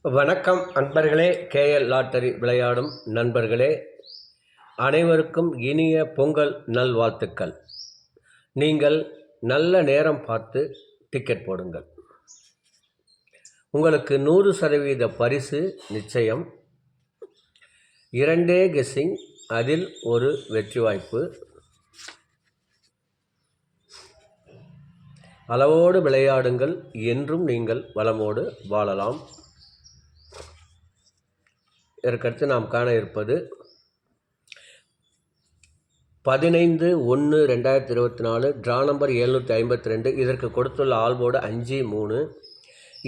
வணக்கம் அன்பர்களே. KL lottery விளையாடும் நண்பர்களே, அனைவருக்கும் இனிய பொங்கல் நல்வாழ்த்துக்கள். நீங்கள் நல்ல நேரம் பார்த்து டிக்கெட் போடுங்கள். உங்களுக்கு 100% பரிசு நிச்சயம். 2 கெஸ்ஸிங், அதில் ஒரு வெற்றி வாய்ப்பு. அளவோடு விளையாடுங்கள், என்றும் நீங்கள் வளமோடு வாழலாம். இதற்கடுத்து நாம் காண இருப்பது 15/1/2024 ட்ரா நம்பர் 752. இதற்கு கொடுத்துள்ள ஆல்போர்டு 5-3,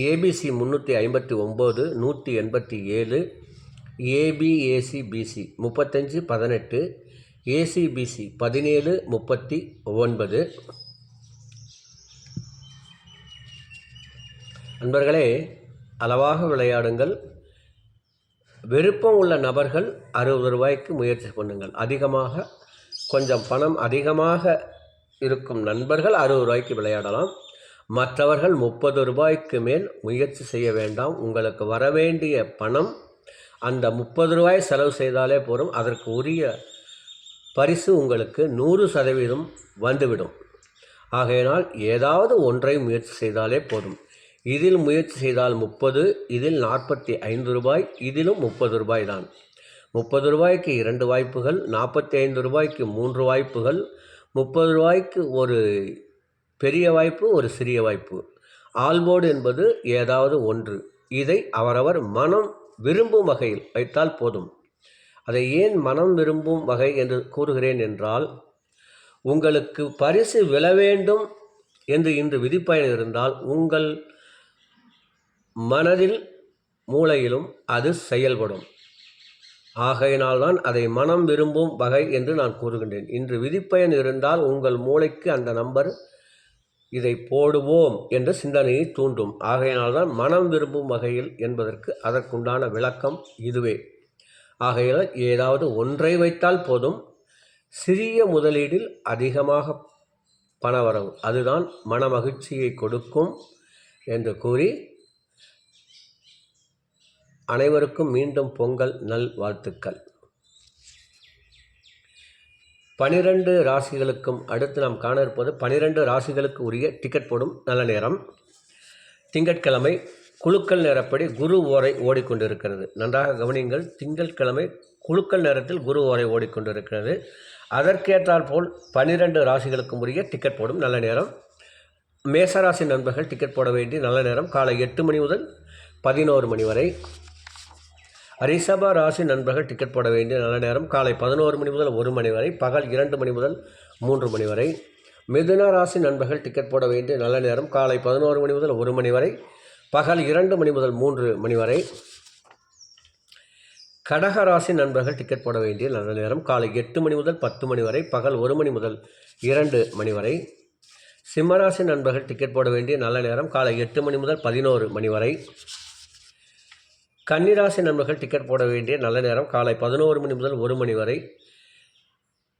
ஏபிசி 359, 187, ஏபிஏசிபிசி 35-18, ஏசிபிசி 17-39. நண்பர்களே, அளவாக விளையாடுங்கள். விருப்பம் உள்ள நபர்கள் 60 ரூபாய்க்கு முயற்சி பண்ணுங்கள். கொஞ்சம் பணம் அதிகமாக இருக்கும் நண்பர்கள் 60 ரூபாய்க்கு விளையாடலாம். மற்றவர்கள் 30 ரூபாய்க்கு மேல் முயற்சி செய்ய வேண்டாம். உங்களுக்கு வரவேண்டிய பணம் அந்த 30 ரூபாய் செலவு செய்தாலே போதும். அதற்கு உரிய பரிசு உங்களுக்கு 100% வந்துவிடும். ஆகையினால் ஏதாவது ஒன்றை முயற்சி செய்தாலே போதும். இதில் முயற்சி செய்தால் 30, இதில் 45 ரூபாய், இதிலும் 30 ரூபாய் தான். 30 ரூபாய்க்கு 2 வாய்ப்புகள், 45 ரூபாய்க்கு 3 வாய்ப்புகள், 30 ரூபாய்க்கு ஒரு பெரிய வாய்ப்பு, ஒரு சிறிய வாய்ப்பு. ஆல்போர்டு என்பது ஏதாவது ஒன்று. இதை அவரவர் மனம் விரும்பும் வகையில் வைத்தால் போதும். அதை ஏன் மனம் விரும்பும் வகை என்று கூறுகிறேன் என்றால், உங்களுக்கு பரிசு விழ வேண்டும் என்று இன்று விதிப்பயன் இருந்தால் உங்கள் மனதில் மூளையிலும் அது செயல்படும். ஆகையினால்தான் அதை மனம் விரும்பும் வகை என்று நான் கூறுகின்றேன். இன்று விதிப்பயன் இருந்தால் உங்கள் மூளைக்கு அந்த நம்பர் இதை போடுவோம் என்ற சிந்தனையை தூண்டும். ஆகையினால்தான் மனம் விரும்பும் வகையில் என்பதற்கு அதற்குண்டான விளக்கம் இதுவே. ஆகையால் ஏதாவது ஒன்றை வைத்தால் போதும். சிறிய முதலீடில் அதிகமாக பணவரவு, அதுதான் மன மகிழ்ச்சியை கொடுக்கும் என்று கூறி அனைவருக்கும் மீண்டும் பொங்கல் நல் வாழ்த்துக்கள். 12 ராசிகளுக்கும் அடுத்து நாம் காண இருப்பது 12 ராசிகளுக்கு உரிய டிக்கெட் போடும் நல்ல நேரம். திங்கட்கிழமை குலுக்கல் நேரப்படி குரு ஓரை ஓடிக்கொண்டிருக்கிறது. நன்றாக கவனியுங்கள். திங்கட்கிழமை குலுக்கல் நேரத்தில் குரு ஓரை ஓடிக்கொண்டிருக்கிறது. அதற்கேற்றால் போல் 12 ராசிகளுக்கும் உரிய டிக்கெட் போடும் நல்ல நேரம். மேசராசி நண்பர்கள் டிக்கெட் போட வேண்டிய நல்ல நேரம் காலை 8 மணி முதல் 11 மணி வரை. ரிஷப ராசி நண்பர்கள் டிக்கெட் போட வேண்டிய நல்ல நேரம் காலை 11 மணி முதல் 1 மணி வரை, பகல் 2 மணி முதல் 3 மணி வரை. மிதுன ராசி நண்பர்கள் டிக்கெட் போட வேண்டிய நல்ல நேரம் காலை 11 மணி முதல் 1 மணி வரை, பகல் 2 மணி முதல் 3 மணி வரை. கடக ராசி நண்பர்கள் டிக்கெட் போட வேண்டிய நல்ல நேரம் காலை 8 மணி முதல் 10 மணி வரை, பகல் 1 மணி முதல் 2 மணி வரை. சிம்மராசி நண்பர்கள் டிக்கெட் போட வேண்டிய நல்ல நேரம் காலை 8 மணி முதல் 11 மணி வரை. கன்னிராசி நண்பர்கள் டிக்கெட் போட வேண்டிய நல்ல நேரம் காலை 11 மணி முதல் 1 மணி வரை,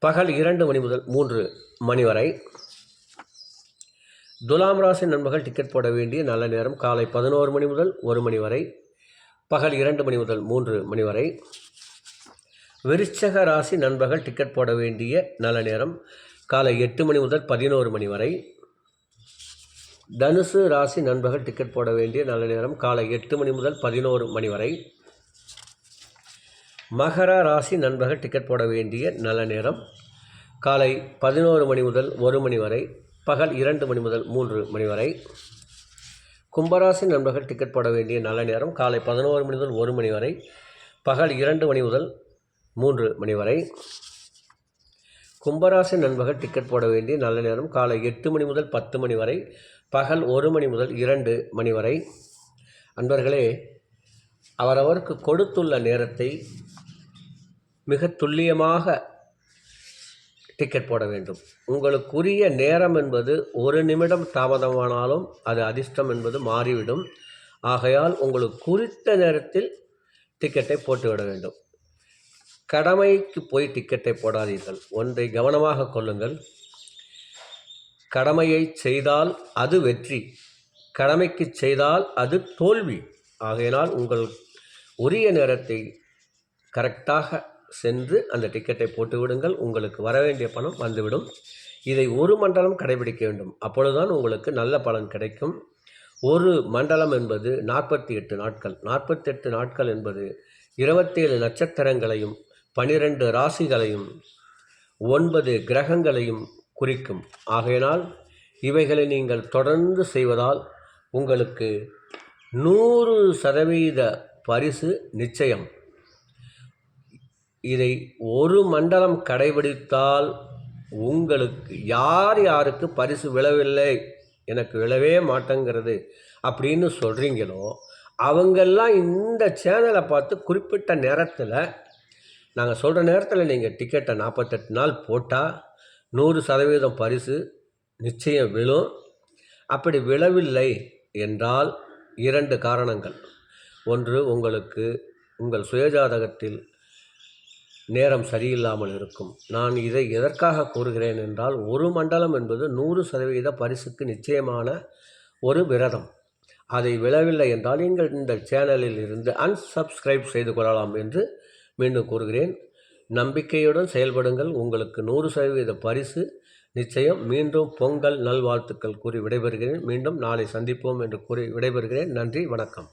பகல் 2 மணி முதல் 3 மணி வரை. துலாம் ராசி நண்பர்கள் டிக்கெட் போட வேண்டிய நல்ல நேரம் காலை 11 மணி முதல் 1 மணி வரை, பகல் 2 மணி முதல் 3 மணி வரை. விருச்சிக ராசி நண்பர்கள் டிக்கெட் போட வேண்டிய நல்ல நேரம் காலை 8 மணி முதல் 11 மணி வரை. தனுசு ராசி நண்பர்கள் டிக்கெட் போட வேண்டிய நல்ல நேரம் காலை 8 மணி முதல் 11 மணி வரை. மகர ராசி நண்பர்கள் டிக்கெட் போட வேண்டிய நல்ல நேரம் காலை 11 மணி முதல் 1 மணி வரை, பகல் 2 மணி முதல் 3 மணி வரை. கும்பராசி நண்பர்கள் டிக்கெட் போட வேண்டிய நல்ல நேரம் காலை 11 மணி முதல் 1 மணி வரை, பகல் 2 மணி முதல் 3 மணி வரை. கும்பராசி நண்பர்கள் டிக்கெட் போட வேண்டிய நல்ல நேரம் காலை 8 மணி முதல் 10 மணி வரை, பகல் 1 மணி முதல் 2 மணி வரை. அன்பர்களே, அவரவருக்கு கொடுத்துள்ள நேரத்தை மிக துல்லியமாக டிக்கெட் போட வேண்டும். உங்களுக்குரிய நேரம் என்பது 1 நிமிடம் தாமதமானாலும் அது அதிர்ஷ்டம் என்பது மாறிவிடும். ஆகையால் உங்களுக்கு குறித்த நேரத்தில் டிக்கெட்டை போட்டுவிட வேண்டும். கடமைக்கு போய் டிக்கெட்டை போடாதீர்கள். ஒன்றை கவனமாக கொள்ளுங்கள். கடமையை செய்தால் அது வெற்றி, கடமைக்கு செய்தால் அது தோல்வி. ஆகையினால் உங்கள் உரிய நேரத்தை கரெக்டாக சென்று அந்த டிக்கெட்டை போட்டு விடுங்கள். உங்களுக்கு வர வேண்டிய பணம் வந்துவிடும். இதை ஒரு மண்டலம் கடைபிடிக்க வேண்டும். அப்பொழுதுதான் உங்களுக்கு நல்ல பலன் கிடைக்கும். ஒரு மண்டலம் என்பது 48 நாட்கள். 48 நாட்கள் என்பது 27 நட்சத்திரங்களையும் 12 ராசிகளையும் 9 கிரகங்களையும் குறிக்கும். ஆகையினால் இவைகளை நீங்கள் தொடர்ந்து செய்வதால் உங்களுக்கு 100% பரிசு நிச்சயம். இதை ஒரு மண்டலம் கடைபிடித்தால் உங்களுக்கு யாருக்கு பரிசு விழவில்லை, எனக்கு விழவே மாட்டேங்கிறது அப்படின்னு சொல்கிறீங்களோ அவங்கெல்லாம் இந்த சேனலை பார்த்து குறிப்பிட்ட நேரத்தில், நாங்கள் சொல்கிற நேரத்தில் நீங்கள் டிக்கெட்டை 48 நாள் போட்டால் 100% பரிசு நிச்சயம் விழும். அப்படி விழவில்லை என்றால் 2 காரணங்கள். ஒன்று, உங்களுக்கு உங்கள் சுயஜாதகத்தில் நேரம் சரியில்லாமல் இருக்கும். நான் இதை எதற்காக கூறுகிறேன் என்றால், ஒரு மண்டலம் என்பது 100% பரிசுக்கு நிச்சயமான ஒரு விரதம். அதை விழவில்லை என்றால் நீங்கள் இந்த சேனலில் இருந்து அன்சப்ஸ்கிரைப் செய்து கொள்ளலாம் என்று மீண்டும் கூறுகிறேன். நம்பிக்கையுடன் செயல்படுங்கள். உங்களுக்கு 100% பரிசு நிச்சயம். மீண்டும் பொங்கல் நல்வாழ்த்துக்கள் கூறி விடைபெறுகிறேன். மீண்டும் நாளை சந்திப்போம் என்று கூறி விடைபெறுகிறேன். நன்றி, வணக்கம்.